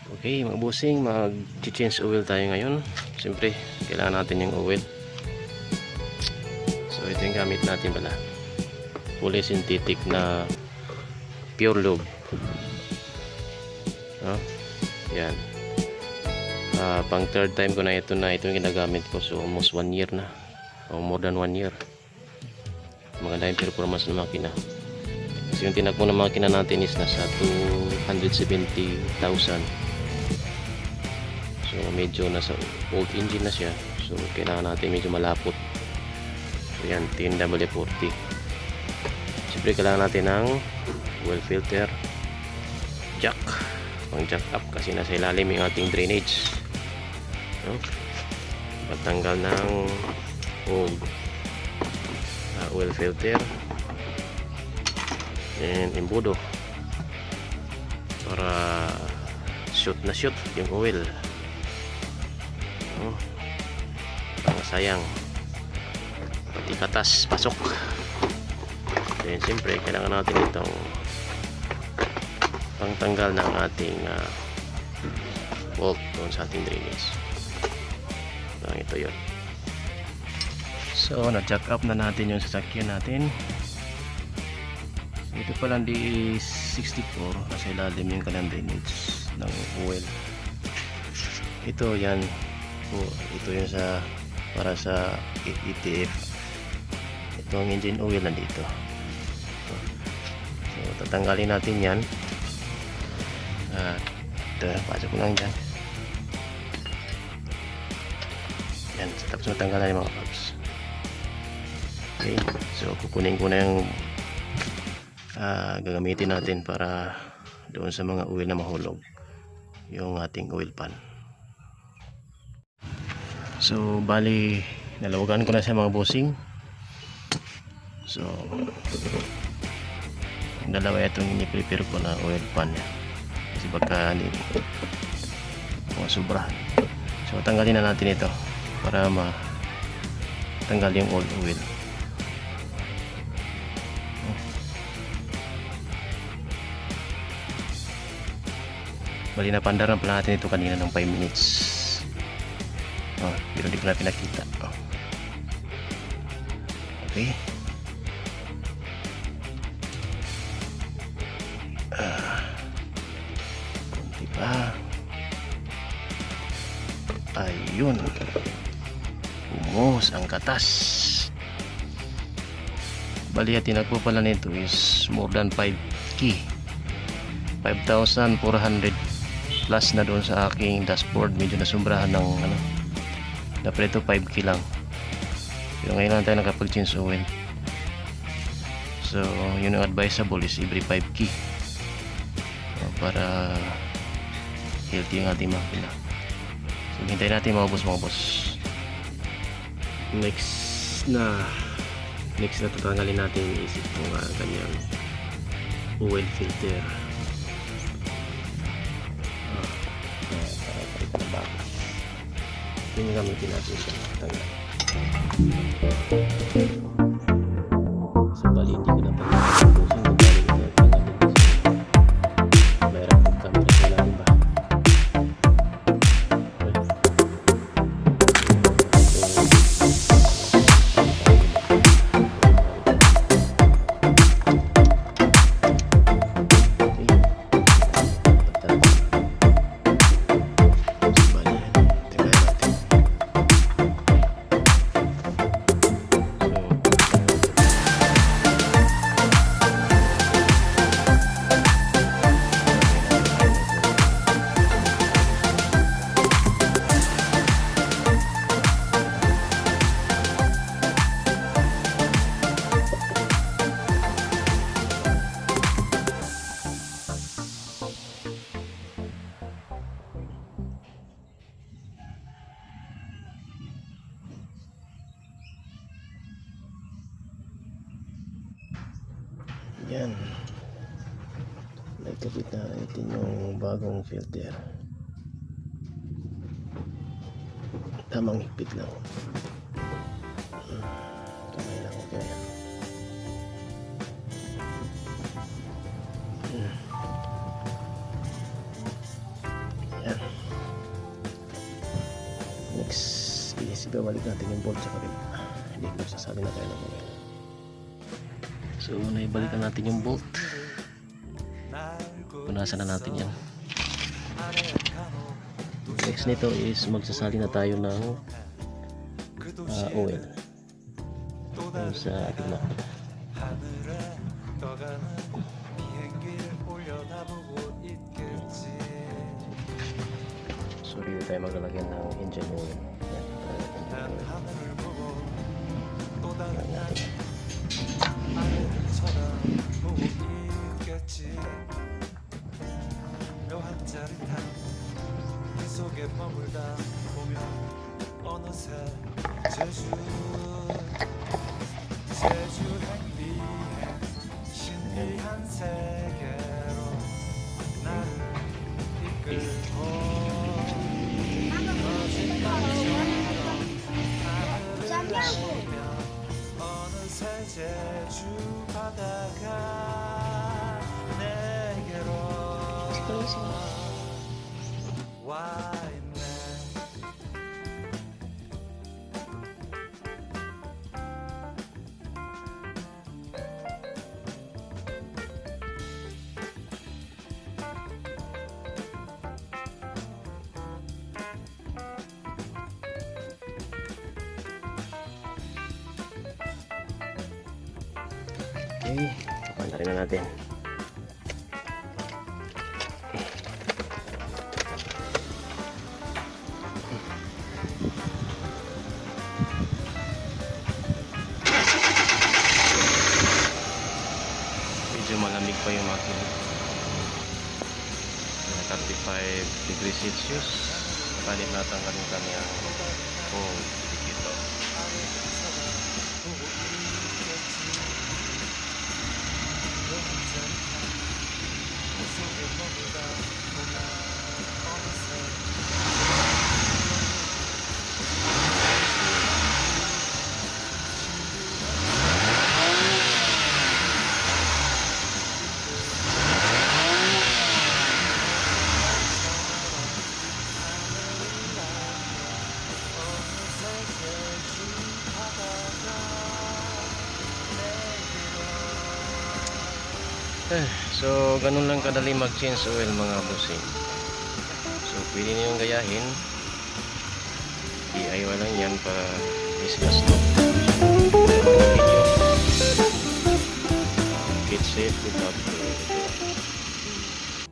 Okay mga bossing, mag-change oil tayo ngayon. Siyempre kailangan natin yung oil. So ito yung gamit natin pala, fully synthetic na pure lube. Yan, pang third time ko na ito yung ginagamit ko. So almost 1 year na, o more than 1 year. Maganda yung performance ng makina. Kasi yung tinakbo ng makina natin is nasa 270,000. So medyo nasa old engine na siya. So kailangan natin medyo malapot. So yan, TNW40. Siyempre kailangan natin ng oil filter, jack, pang jack up kasi nasa ilalim yung ating drainage. Pagtanggal ng old oil filter and embudo para shoot na shoot yung oil. Sayang, pati katas pasok. Then siyempre kailangan natin itong pangtanggal ng ating bolt doon sa ating drainage. Ito yun. So na-jack up na natin yung sasakyan natin. Ito palang D64 kasi ilalim yung kanyang drainage ng oil. Ito yan. Ito yung sa para sa ETF. Ito ang engine oil nandito. So tatanggalin natin yan. Ito, pasok ko lang dyan. Yan, tapos matanggalan yung mga parts. Okay, so kukunin ko na yung gagamitin natin para doon sa mga oil na mahulog, yung ating oil pan. So bali nalawagan ko na siya mga bossing. So dalawa itong ini-prepare ko na oil pan kasi baka hindi sobra. So tanggalin na natin ito para matanggal yung old oil. Bali na pandaran pala natin ito kanina ng 5 minutes. Pero di ko na pinakita. Okay. Kunti pa. Ayun. Umos ang katas. Bali at tinagpo pala nito is more than 5K. 5,400 plus na doon sa aking dashboard. Medyo nasumbrahan ng dapat ito 5K lang, pero ngayon lang tayo nakapag-change oil. So yun ang advisable is every 5K para healthy ang ating makina. So hintayin natin mga boss. Next na tatanggalin natin is itong kanyang oil filter. Yung gamitin natin siya tanggal. So bali hindi ko na pag-usin kung bali ito mayroon kong camera sa ilalim ba. Yan, nagkabit na natin yung bagong filter. Tamang higpit lang. Kamay lang, okay. is ibabalik natin yung bolt sa kabila. Hindi magsasali na tayo ng oil. So naibalikan natin yung bolt. Punasan na natin yan. Next nito is magsasali na tayo ng oil sa ating makina. So dito tayo maglalagyan ng engine oil. 속에 머물다 보면 어느새 제주 행리에 신비한 세계로 나를 이끌고 거짓 밤처럼 하늘을 날면 어느새 제주 바다가 내게로 와 있네. Okay, papantarin na natin. Medyo malamig pa yung makina. 35 degrees Celsius. Palit natin ang kanyang phone dito. So ganun lang kadali mag change oil mga bossing. So pwede niyong gayahin, DIY lang yan para business no. Keep safe without